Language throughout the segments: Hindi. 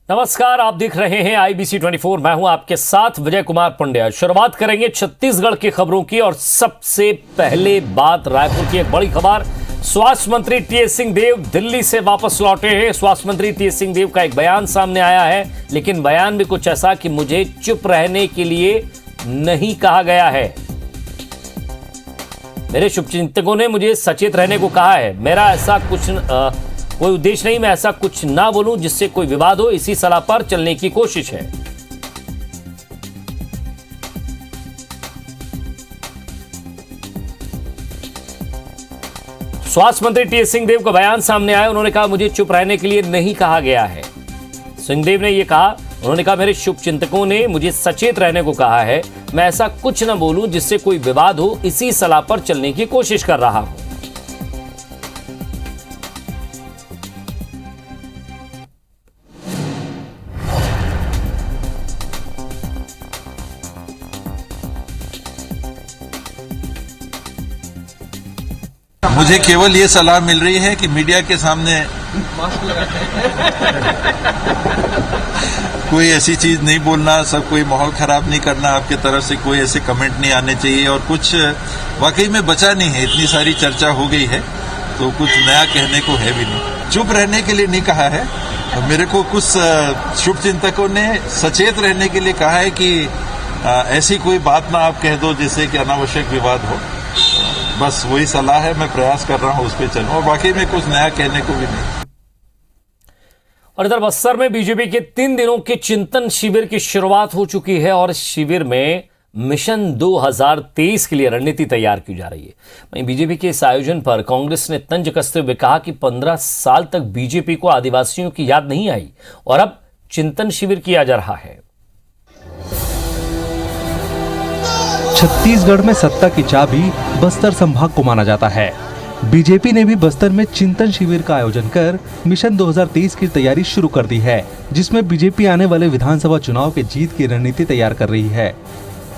नमस्कार, आप देख रहे हैं IBC 24। मैं हूं आपके साथ विजय कुमार पंड्या। शुरुआत करेंगे छत्तीसगढ़ की खबरों की और सबसे पहले बात रायपुर की एक बड़ी खबर। स्वास्थ्य मंत्री टीएस सिंहदेव दिल्ली से वापस लौटे हैं। स्वास्थ्य मंत्री टीएस सिंहदेव का एक बयान सामने आया है, लेकिन बयान भी कुछ ऐसा कि मुझे चुप रहने के लिए नहीं कहा गया है। मेरे शुभचिंतकों ने मुझे सचेत रहने को कहा है। मेरा ऐसा कोई उद्देश्य नहीं, मैं ऐसा कुछ ना बोलूं जिससे कोई विवाद हो, इसी सलाह पर चलने की कोशिश है। स्वास्थ्य मंत्री टीएस सिंहदेव का बयान सामने आया। उन्होंने कहा मुझे चुप रहने के लिए नहीं कहा गया है। सिंहदेव ने यह कहा, उन्होंने कहा मेरे शुभचिंतकों ने मुझे सचेत रहने को कहा है। मैं ऐसा कुछ ना बोलूं जिससे कोई विवाद हो, इसी सलाह पर चलने की कोशिश कर रहा हूं। मुझे केवल ये सलाह मिल रही है कि मीडिया के सामने कोई ऐसी चीज नहीं बोलना, सब कोई माहौल खराब नहीं करना, आपके तरफ से कोई ऐसे कमेंट नहीं आने चाहिए। और कुछ वाकई में बचा नहीं है, इतनी सारी चर्चा हो गई है तो कुछ नया कहने को है भी नहीं। चुप रहने के लिए नहीं कहा है, मेरे को कुछ शुभचिंतकों ने सचेत रहने के लिए कहा है कि ऐसी कोई बात ना आप कह दो जिससे कि अनावश्यक विवाद हो। बस वही सलाह है, मैं प्रयास कर रहा हूं उस पर चलूं और बाकी में कुछ नया कहने को भी नहीं। और इधर बस्तर में बीजेपी के 3 दिनों के चिंतन शिविर की शुरुआत हो चुकी है और इस शिविर में मिशन 2023 के लिए रणनीति तैयार की जा रही है। वहीं बीजेपी के इस आयोजन पर कांग्रेस ने तंज कसते हुए कहा कि 15 साल तक बीजेपी को आदिवासियों की याद नहीं आई और अब चिंतन शिविर किया जा रहा है। छत्तीसगढ़ में सत्ता की चाबी बस्तर संभाग को माना जाता है। बीजेपी ने भी बस्तर में चिंतन शिविर का आयोजन कर मिशन 2023 की तैयारी शुरू कर दी है, जिसमें बीजेपी आने वाले विधानसभा चुनाव के जीत की रणनीति तैयार कर रही है।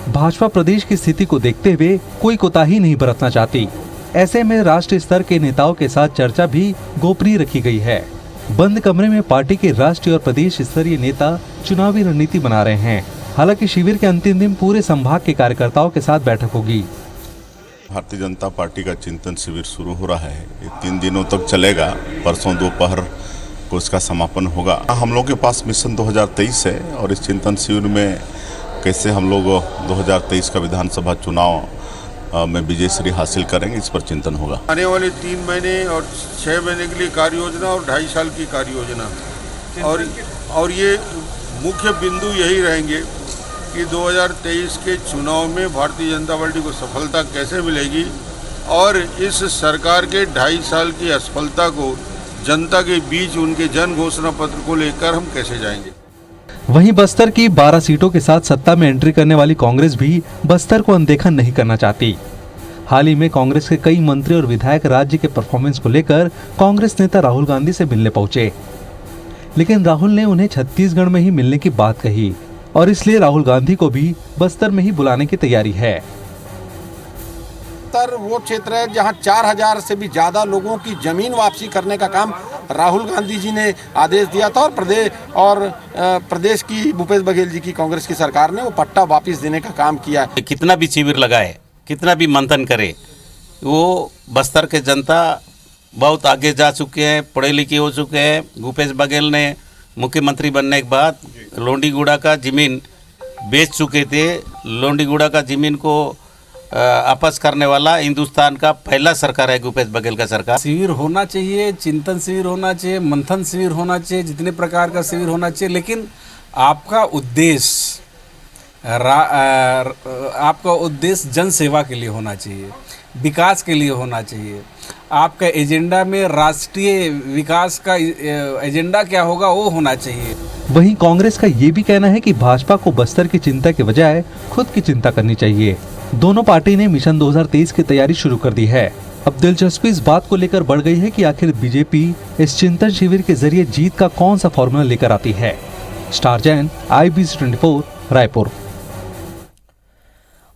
भाजपा प्रदेश की स्थिति को देखते हुए कोई कोताही नहीं बरतना चाहती। ऐसे में राष्ट्रीय स्तर के नेताओं के साथ चर्चा भी गोपनीय रखी गई है। बंद कमरे में पार्टी के राष्ट्रीय और प्रदेश स्तरीय नेता चुनावी रणनीति बना रहे हैं। हालांकि शिविर के अंतिम दिन पूरे संभाग के कार्यकर्ताओं के साथ बैठक होगी। भारतीय जनता पार्टी का चिंतन शिविर शुरू हो रहा है। ये 3 दिनों तक चलेगा। परसों दोपहर को इसका समापन होगा। हम लोग के पास मिशन 2023 है और इस चिंतन शिविर में कैसे हम लोग 2023 का विधानसभा चुनाव में विजयश्री हासिल करेंगे, इस पर चिंतन होगा। आने वाले 3 महीने और 6 महीने के लिए कार्य योजना और 2.5 साल की कार्य योजना और ये मुख्य बिंदु यही रहेंगे कि 2023 के चुनाव में भारतीय जनता पार्टी को सफलता कैसे मिलेगी और इस सरकार के 2.5 साल की असफलता को जनता के बीच उनके जन घोषणा पत्र को लेकर हम कैसे जाएंगे। वहीं बस्तर की 12 सीटों के साथ सत्ता में एंट्री करने वाली कांग्रेस भी बस्तर को अनदेखा नहीं करना चाहती। हाल ही में कांग्रेस के कई मंत्री और विधायक राज्य के परफॉर्मेंस को लेकर कांग्रेस नेता राहुल गांधी से मिलने पहुंचे, लेकिन राहुल ने उन्हें छत्तीसगढ़ में ही मिलने की बात कही और इसलिए राहुल गांधी को भी बस्तर में ही बुलाने की तैयारी है। बस्तर वो क्षेत्र है जहां 4000 से भी ज्यादा लोगों की जमीन वापसी करने का काम राहुल गांधी जी ने आदेश दिया था और प्रदेश की भूपेश बघेल जी की कांग्रेस की सरकार ने वो पट्टा वापस देने का काम किया है। कितना भी शिविर लगाए, कितना भी मंथन करे, वो बस्तर के जनता बहुत आगे जा चुके हैं, पढ़े लिखे हो चुके हैं। भूपेश बघेल ने मुख्यमंत्री बनने के बाद लोंडीगुड़ा का ज़मीन बेच चुके थे। लोंडीगुड़ा का ज़मीन को आपस करने वाला हिंदुस्तान का पहला सरकार है भूपेश बघेल का सरकार। शिविर होना चाहिए, चिंतन शिविर होना चाहिए, मंथन शिविर होना चाहिए, जितने प्रकार का शिविर होना चाहिए, लेकिन आपका उद्देश्य जन सेवा के लिए होना चाहिए, विकास के लिए होना चाहिए। आपका एजेंडा में राष्ट्रीय विकास का एजेंडा क्या होगा वो होना चाहिए। वहीं कांग्रेस का ये भी कहना है कि भाजपा को बस्तर की चिंता के बजाय खुद की चिंता करनी चाहिए। दोनों पार्टी ने मिशन 2023 की तैयारी शुरू कर दी है। अब दिलचस्पी इस बात को लेकर बढ़ गई है कि आखिर बीजेपी इस चिंतन शिविर के जरिए जीत का कौन सा फॉर्मूला लेकर आती है। Star Jain, IBC 24, Raipur.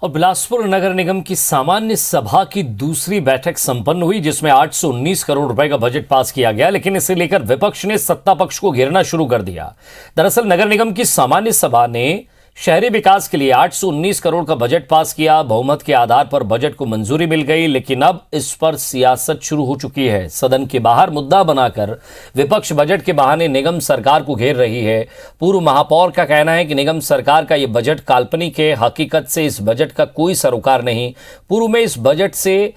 और बिलासपुर नगर निगम की सामान्य सभा की दूसरी बैठक संपन्न हुई, जिसमें 819 करोड़ रुपए का बजट पास किया गया, लेकिन इसे लेकर विपक्ष ने सत्ता पक्ष को घेरना शुरू कर दिया। दरअसल नगर निगम की सामान्य सभा ने शहरी विकास के लिए 819 करोड़ का बजट पास किया। बहुमत के आधार पर बजट को मंजूरी मिल गई, लेकिन अब इस पर सियासत शुरू हो चुकी है। सदन के बाहर मुद्दा बनाकर विपक्ष बजट के बहाने निगम सरकार को घेर रही है। पूर्व महापौर का कहना है कि निगम सरकार का यह बजट काल्पनिक है। हकीकत से इस बजट का कोई सरोकार नहीं। पूर्व में इस बजट से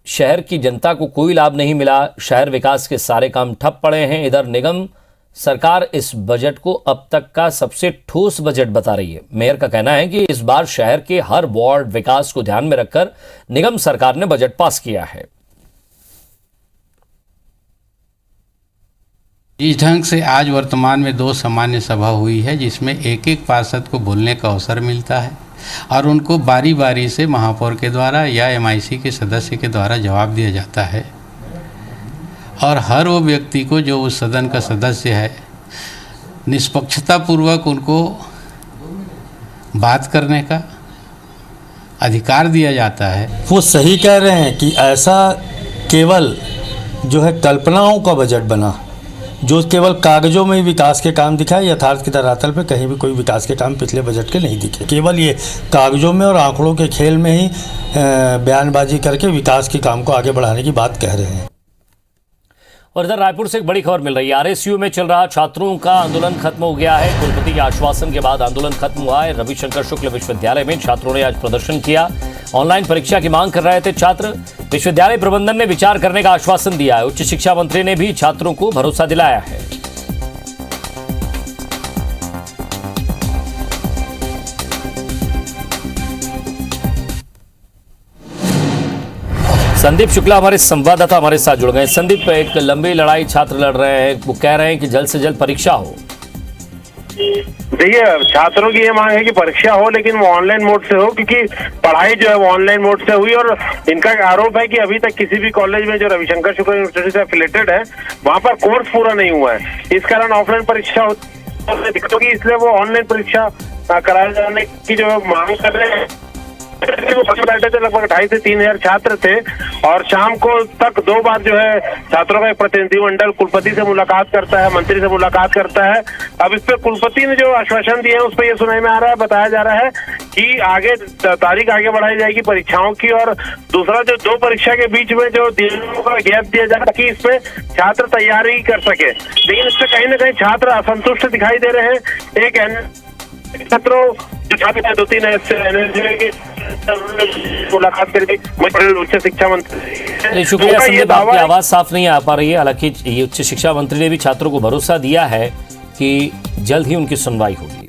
शहर की जनता को कोई लाभ नहीं मिला। शहर विकास के सारे काम ठप पड़े हैं। इधर निगम सरकार इस बजट को अब तक का सबसे ठोस बजट बता रही है। मेयर का कहना है कि इस बार शहर के हर वार्ड विकास को ध्यान में रखकर निगम सरकार ने बजट पास किया है। इस ढंग से आज वर्तमान में 2 सामान्य सभा हुई है, जिसमें एक पार्षद को बोलने का अवसर मिलता है और उनको बारी बारी से महापौर के द्वारा या MIC के सदस्य के द्वारा जवाब दिया जाता है। और हर वो व्यक्ति को जो उस सदन का सदस्य है, निष्पक्षतापूर्वक उनको बात करने का अधिकार दिया जाता है। वो सही कह रहे हैं कि ऐसा केवल जो है कल्पनाओं का बजट बना, जो केवल कागजों में ही विकास के काम दिखाए, यथार्थ की धरातल पे कहीं भी कोई विकास के काम पिछले बजट के नहीं दिखे। केवल ये कागजों में और आंकड़ों के खेल में ही बयानबाजी करके विकास के काम को आगे बढ़ाने की बात कह रहे हैं। और इधर रायपुर से एक बड़ी खबर मिल रही है। RSU में चल रहा छात्रों का आंदोलन खत्म हो गया है। कुलपति के आश्वासन के बाद आंदोलन खत्म हुआ है। रविशंकर शुक्ल विश्वविद्यालय में छात्रों ने आज प्रदर्शन किया। ऑनलाइन परीक्षा की मांग कर रहे थे छात्र। विश्वविद्यालय प्रबंधन ने विचार करने का आश्वासन दिया है। उच्च शिक्षा मंत्री ने भी छात्रों को भरोसा दिलाया है। संदीप शुक्ला हमारे संवाददाता हमारे साथ जुड़ गए। संदीप, एक लंबी लड़ाई छात्र लड़ रहे हैं, वो कह रहे हैं कि जल्द से जल्द परीक्षा हो। देखिए, छात्रों की ये मांग है कि परीक्षा हो, लेकिन वो ऑनलाइन मोड से हो, क्योंकि पढ़ाई जो है वो ऑनलाइन मोड से हुई। और इनका आरोप है कि अभी तक किसी भी कॉलेज में जो रविशंकर शुक्ल यूनिवर्सिटी से एफिलेटेड है, वहाँ पर कोर्स पूरा नहीं हुआ है। इस कारण ऑफलाइन परीक्षा दिक्कत होगी, इसलिए वो ऑनलाइन परीक्षा कराए जाने की जो मांग कर रहे हैं। बैठे थे, लगभग 2,500 से 3,000 छात्र थे और शाम को तक 2 बार जो है छात्रों का एक प्रतिनिधिमंडल कुलपति से मुलाकात करता है, मंत्री से मुलाकात करता है। अब इस पर कुलपति ने जो आश्वासन दिए हैं उस पर यह सुनाई में आ रहा है, बताया जा रहा है कि आगे तारीख आगे बढ़ाई जाएगी परीक्षाओं की। और दूसरा, जो 2 परीक्षा के बीच में जो दिनों का गैप दिया जा रहा है कि इसमें छात्र तैयारी कर सके, लेकिन इससे कहीं ना कहीं छात्र असंतुष्ट दिखाई दे रहे हैं। एक छात्रों जो छात्र 2-3 ऐसे मुलाकात करके उच्च शिक्षा मंत्री। शुक्रिया संदीप, आपकी आवाज साफ नहीं आ पा रही है। हालांकि ये उच्च शिक्षा मंत्री ने भी छात्रों को भरोसा दिया है कि जल्द ही उनकी सुनवाई होगी।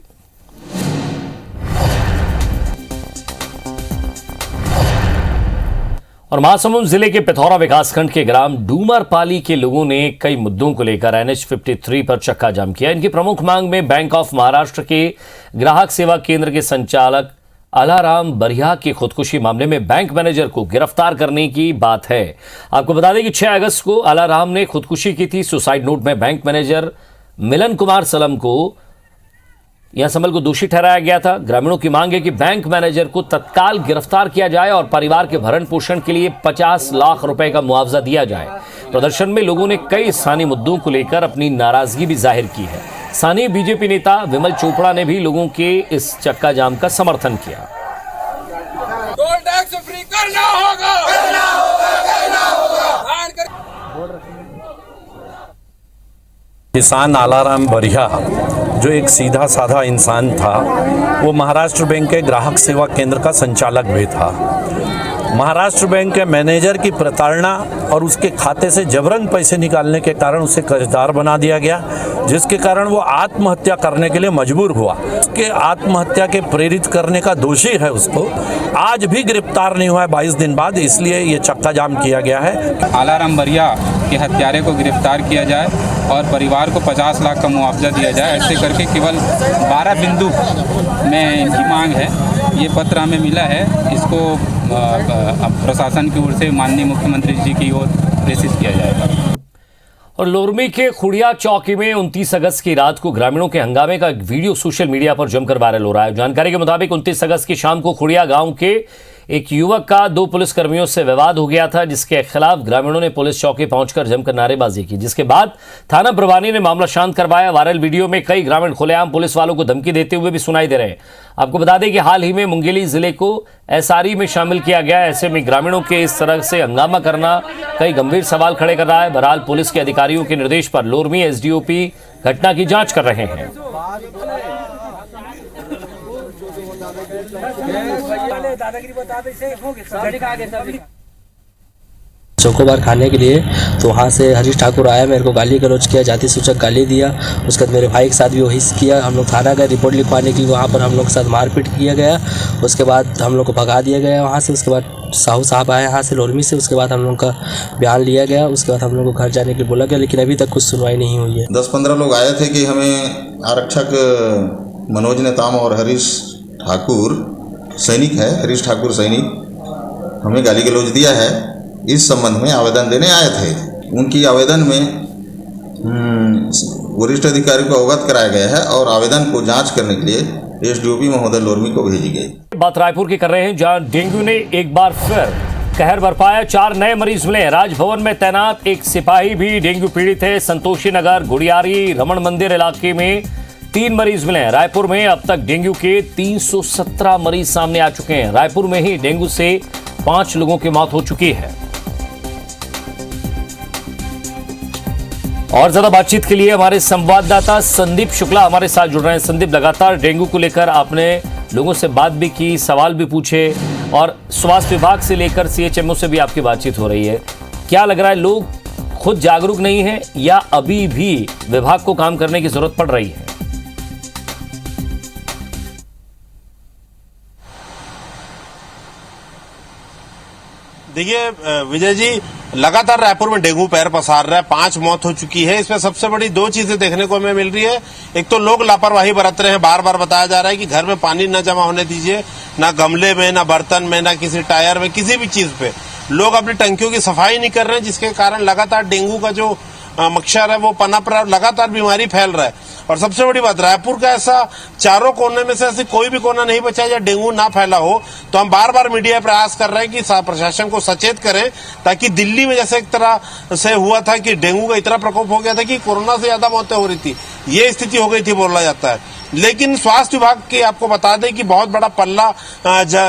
और महासमुंद जिले के पिथौरा विकासखंड के ग्राम डूमरपाली के लोगों ने कई मुद्दों को लेकर NH 53 पर चक्का जाम किया। इनकी प्रमुख मांग में बैंक ऑफ महाराष्ट्र के ग्राहक सेवा केंद्र के संचालक अलाराम बरिया की खुदकुशी मामले में बैंक मैनेजर को गिरफ्तार करने की बात है। आपको बता दें कि 6 अगस्त को अलाराम ने खुदकुशी की थी। सुसाइड नोट में बैंक मैनेजर मिलन कुमार सलम को समल को दोषी ठहराया गया था। ग्रामीणों की मांग है कि बैंक मैनेजर को तत्काल गिरफ्तार किया जाए और परिवार के भरण पोषण के लिए 50 लाख रुपए का मुआवजा दिया जाए। प्रदर्शन में लोगों ने कई स्थानीय मुद्दों को लेकर अपनी नाराजगी भी जाहिर की है। स्थानीय बीजेपी नेता विमल चोपड़ा ने भी लोगों के इस चक्का जाम का समर्थन किया। टोल टैक्स फ्री करना होगा, करना होगा, करना होगा। किसान अलाराम बरिया जो एक सीधा साधा इंसान था, वो महाराष्ट्र बैंक के ग्राहक सेवा केंद्र का संचालक भी था। महाराष्ट्र बैंक के मैनेजर की प्रताड़ना और उसके खाते से जबरन पैसे निकालने के कारण उसे कर्जदार बना दिया गया, जिसके कारण वो आत्महत्या करने के लिए मजबूर हुआ। उसके आत्महत्या के प्रेरित करने का दोषी है, उसको आज भी गिरफ्तार नहीं हुआ है 22 दिन बाद, इसलिए ये चक्का जाम किया गया है। अलाराम बरिया के हत्यारे को गिरफ्तार किया जाए और परिवार को 50 लाख का मुआवजा दिया जाए। ऐसे करके केवल 12 बिंदु में इनकी मांग है। ये पत्र हमें मिला है, इसको प्रशासन की ओर से माननीय मुख्यमंत्री जी की ओर प्रेषित किया जाएगा। और लोरमी के खुड़िया चौकी में 29 अगस्त की रात को ग्रामीणों के हंगामे का एक वीडियो सोशल मीडिया पर जमकर वायरल हो रहा है। जानकारी के मुताबिक 29 अगस्त की शाम को खुड़िया गांव के एक युवक का 2 पुलिसकर्मियों से विवाद हो गया था, जिसके खिलाफ ग्रामीणों ने पुलिस चौकी पहुंचकर जमकर नारेबाजी की, जिसके बाद थाना प्रभारी ने मामला शांत करवाया। वायरल वीडियो में कई ग्रामीण खुलेआम पुलिस वालों को धमकी देते हुए भी सुनाई दे रहे हैं। आपको बता दें कि हाल ही में मुंगेली जिले को एसआरई में शामिल किया गया। ऐसे में ग्रामीणों के इस तरह से हंगामा करना कई गंभीर सवाल खड़े कर रहा है। बहरहाल पुलिस के अधिकारियों के निर्देश पर लोरमी एसडीओपी घटना की जांच कर रहे हैं। चोकोबार खाने के लिए तो वहाँ से हरीश ठाकुर आया, मेरे को गाली गलौज किया, जाति सूचक गाली दिया। उसके बाद मेरे भाई के साथ भी वही किया। हम लोग थाना गए रिपोर्ट लिखवाने के लिए, वहाँ पर हम लोग के साथ मारपीट किया गया। उसके बाद हम लोग को भगा दिया गया वहाँ से। उसके बाद साहू साहब आए यहाँ से लोरमी से। उसके बाद हम लोग का बयान लिया गया। उसके बाद हम लोग को घर जाने के लिए बोला गया, लेकिन अभी तक कुछ सुनवाई नहीं हुई है। 10-15 लोग आए थे कि हमें आरक्षक मनोज नेताम और हरीश ठाकुर सैनिक है, हरीश ठाकुर सैनिक, हमें गाली गलौज दिया है, इस संबंध में आवेदन देने आए थे। उनकी आवेदन में वरिष्ठ अधिकारी को अवगत कराया गया है और आवेदन को जांच करने के लिए एसडीओपी महोदय लोरमी को भेजी गई। बात रायपुर की कर रहे हैं, जहां डेंगू ने एक बार फिर कहर बरपाया। 4 नए मरीज मिले। राजभवन में तैनात एक सिपाही भी डेंगू पीड़ित है। संतोषी नगर, गुड़ियारी, रमन मंदिर इलाके में 3 मरीज मिले हैं। रायपुर में अब तक डेंगू के 317 मरीज सामने आ चुके हैं। रायपुर में ही डेंगू से 5 लोगों की मौत हो चुकी है। और ज्यादा बातचीत के लिए हमारे संवाददाता संदीप शुक्ला हमारे साथ जुड़ रहे हैं। संदीप, लगातार डेंगू को लेकर आपने लोगों से बात भी की, सवाल भी पूछे और स्वास्थ्य विभाग से लेकर सीएचएमओ से भी आपकी बातचीत हो रही है। क्या लग रहा है, लोग खुद जागरूक नहीं है या अभी भी विभाग को काम करने की जरूरत पड़ रही है? देखिए विजय जी, लगातार रायपुर में डेंगू पैर पसार रहा है। 5 मौत हो चुकी है। इसमें सबसे बड़ी 2 चीजें देखने को हमें मिल रही है। एक तो लोग लापरवाही बरत रहे हैं। बार बार बताया जा रहा है कि घर में पानी न जमा होने दीजिए, ना गमले में, ना बर्तन में, ना किसी टायर में, किसी भी चीज पे। लोग अपनी टंकियों की सफाई नहीं कर रहे हैं, जिसके कारण लगातार डेंगू का जो मच्छर है वो पनप रहा है, लगातार बीमारी फैल रहा है। और सबसे बड़ी बात, रायपुर का ऐसा चारों कोने में से ऐसे कोई भी कोना नहीं बचा जहाँ डेंगू ना फैला हो। तो हम बार बार मीडिया प्रयास कर रहे हैं कि प्रशासन को सचेत करें, ताकि दिल्ली में जैसे एक तरह से हुआ था कि डेंगू का इतना प्रकोप हो गया था कि कोरोना से ज्यादा मौतें हो रही थी, ये स्थिति हो गई थी बोला जाता है। लेकिन स्वास्थ्य विभाग की आपको बता दें कि बहुत बड़ा पल्ला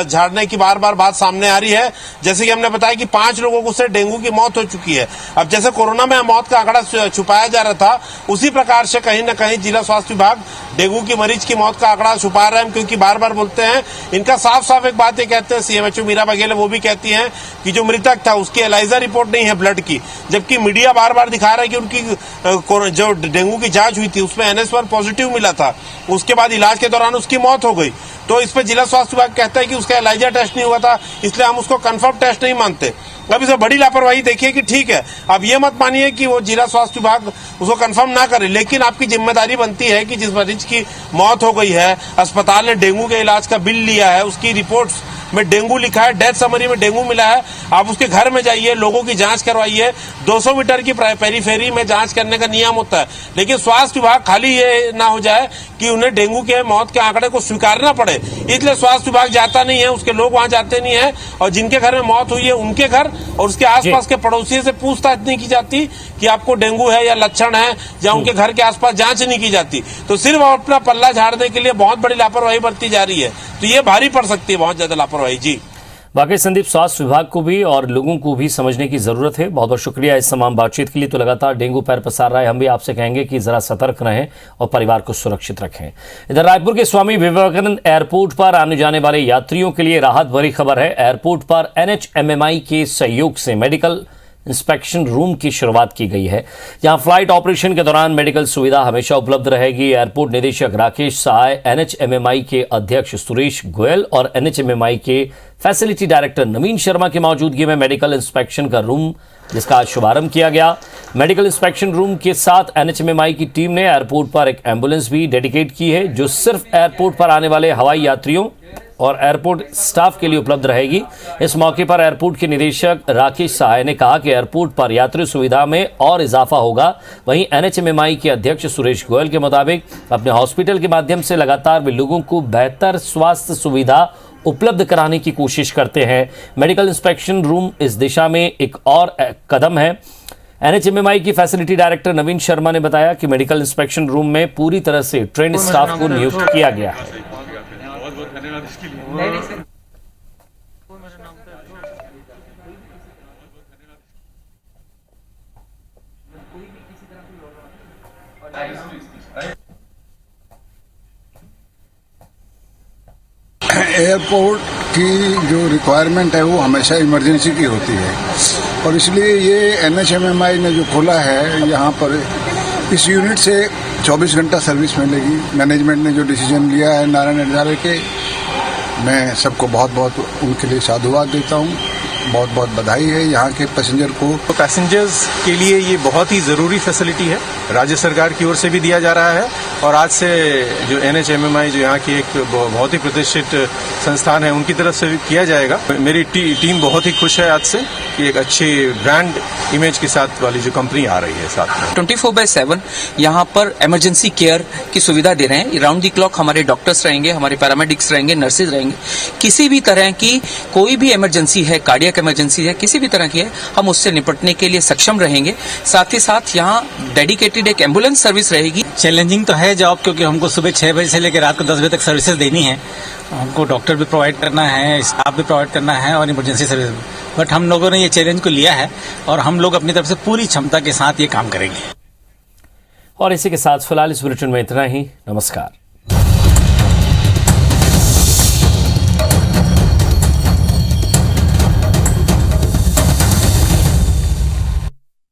झाड़ने की बार बार बात सामने आ रही है। जैसे कि हमने बताया कि 5 लोगों को से डेंगू की मौत हो चुकी है। अब जैसे कोरोना में मौत का आंकड़ा छुपाया जा रहा था, उसी प्रकार से कहीं न कहीं जिला स्वास्थ्य विभाग डेंगू की मरीज की मौत का आंकड़ा छुपा रहे हैं, क्योंकि बार बार बोलते हैं, इनका साफ साफ एक बात ये कहते हैं, सीएमएचओ मीरा बघेल वो भी कहती हैं कि जो मृतक था उसकी एलाइजा रिपोर्ट नहीं है ब्लड की, जबकि मीडिया बार बार दिखा रहा है कि उनकी जो डेंगू की जांच हुई थी उसमें NS1 पॉजिटिव मिला था, उसके बाद इलाज के दौरान उसकी मौत हो गई। तो इस पर जिला स्वास्थ्य विभाग कहता है कि उसका एलाइजा टेस्ट नहीं हुआ था, इसलिए हम उसको कंफर्म टेस्ट नहीं मानते। अब इसे बड़ी लापरवाही देखिए कि ठीक है, अब ये मत मानिए कि वो जिला स्वास्थ्य विभाग उसको कंफर्म ना करे, लेकिन आपकी जिम्मेदारी बनती है कि जिस मरीज की मौत हो गई है, अस्पताल ने डेंगू के इलाज का बिल लिया है, उसकी रिपोर्ट्स में डेंगू लिखा है, डेथ समरी में डेंगू मिला है, आप उसके घर में जाइए, लोगों की जांच करवाइए। 200 मीटर की पेरीफेरी में जांच करने का नियम होता है। लेकिन स्वास्थ्य विभाग खाली ये ना हो जाए कि उन्हें डेंगू के मौत के आंकड़े को स्वीकारना पड़े, इसलिए स्वास्थ्य विभाग जाता नहीं है, उसके लोग वहां जाते नहीं है, और जिनके घर में मौत हुई है उनके घर और उसके आसपास के पड़ोसियों से पूछताछ नहीं की जाती कि आपको डेंगू है या लक्षण है, या उनके घर के आसपास जांच नहीं की जाती। तो सिर्फ अपना पल्ला झाड़ने के लिए बहुत बड़ी लापरवाही बरती जा रही है, तो ये भारी पड़ सकती है, बहुत ज्यादा लापरवाही। जी बाकी संदीप, स्वास्थ्य विभाग को भी और लोगों को भी समझने की जरूरत है। बहुत बहुत शुक्रिया इस तमाम बातचीत के लिए। तो लगातार डेंगू पैर पसार रहा है, हम भी आपसे कहेंगे कि जरा सतर्क रहें और परिवार को सुरक्षित रखें। इधर रायपुर के स्वामी विवेकानंद एयरपोर्ट पर आने जाने वाले यात्रियों के लिए राहत भरी खबर है। एयरपोर्ट पर NHMMI के सहयोग से मेडिकल इंस्पेक्शन रूम की शुरुआत की गई है, जहां फ्लाइट ऑपरेशन के दौरान मेडिकल सुविधा हमेशा उपलब्ध रहेगी। एयरपोर्ट निदेशक राकेश सहाय, NHMMI के अध्यक्ष सुरेश गोयल और NHMMI के फैसिलिटी डायरेक्टर नवीन शर्मा की मौजूदगी में मेडिकल इंस्पेक्शन का रूम, जिसका आज शुभारंभ किया गया। मेडिकल इंस्पेक्शन रूम के साथ NHMMI की टीम ने एयरपोर्ट पर एक एम्बुलेंस भी डेडिकेट की है, जो सिर्फ एयरपोर्ट पर आने वाले हवाई यात्रियों और एयरपोर्ट स्टाफ के लिए उपलब्ध रहेगी। इस मौके पर एयरपोर्ट के निदेशक राकेश सहाय ने कहा कि एयरपोर्ट पर यात्री सुविधा में और इजाफा होगा। वहीं NHMMI के अध्यक्ष सुरेश गोयल के मुताबिक अपने हॉस्पिटल के माध्यम से लगातार वे लोगों को बेहतर स्वास्थ्य सुविधा उपलब्ध कराने की कोशिश करते हैं। मेडिकल इंस्पेक्शन रूम इस दिशा में एक और कदम है। NHMMI की फैसिलिटी डायरेक्टर नवीन शर्मा ने बताया कि मेडिकल इंस्पेक्शन रूम में पूरी तरह से ट्रेंड स्टाफ को नियुक्त किया गया है। एयरपोर्ट की जो रिक्वायरमेंट है वो हमेशा इमरजेंसी की होती है और इसलिए ये NHMMI ने जो खोला है यहाँ पर इस यूनिट से 24 घंटा सर्विस मिलेगी। मैनेजमेंट ने जो डिसीजन लिया है नारायण हजारे के, मैं सबको बहुत बहुत उनके लिए साधुवाद देता हूँ। बहुत बहुत बधाई है यहाँ के पैसेंजर को। तो पैसेंजर्स के लिए ये बहुत ही ज़रूरी फैसिलिटी है, राज्य सरकार की ओर से भी दिया जा रहा है और आज से जो NHMMI जो यहाँ की एक बहुत ही प्रतिष्ठित संस्थान है उनकी तरफ से भी किया जाएगा। मेरी टीम बहुत ही खुश है आज से कि एक अच्छी ब्रांड इमेज के साथ वाली जो कंपनी आ रही है साथ में। 24/7 यहाँ पर इमरजेंसी केयर की सुविधा दे रहे हैं। राउंड दी क्लॉक हमारे डॉक्टर्स रहेंगे, हमारे पैरामेडिक्स रहेंगे, नर्सेज रहेंगे। किसी भी तरह की कोई भी इमरजेंसी है, कार्डियक इमरजेंसी है, किसी भी तरह की है, हम उससे निपटने के लिए सक्षम रहेंगे। साथ ही साथ यहाँ डेडिकेटेड एक एम्बुलेंस सर्विस रहेगी। चैलेंजिंग तो है जॉब, क्योंकि हमको सुबह 6 बजे से लेकर रात को 10 बजे तक सर्विसेज देनी है। हमको डॉक्टर भी प्रोवाइड करना है, स्टाफ भी प्रोवाइड करना है और इमरजेंसी सर्विस। बट हम लोगों ने ये चैलेंज को लिया है और हम लोग अपनी तरफ से पूरी क्षमता के साथ ये काम करेंगे। और इसी के साथ फिलहाल इस बुलेटिन में इतना ही। नमस्कार।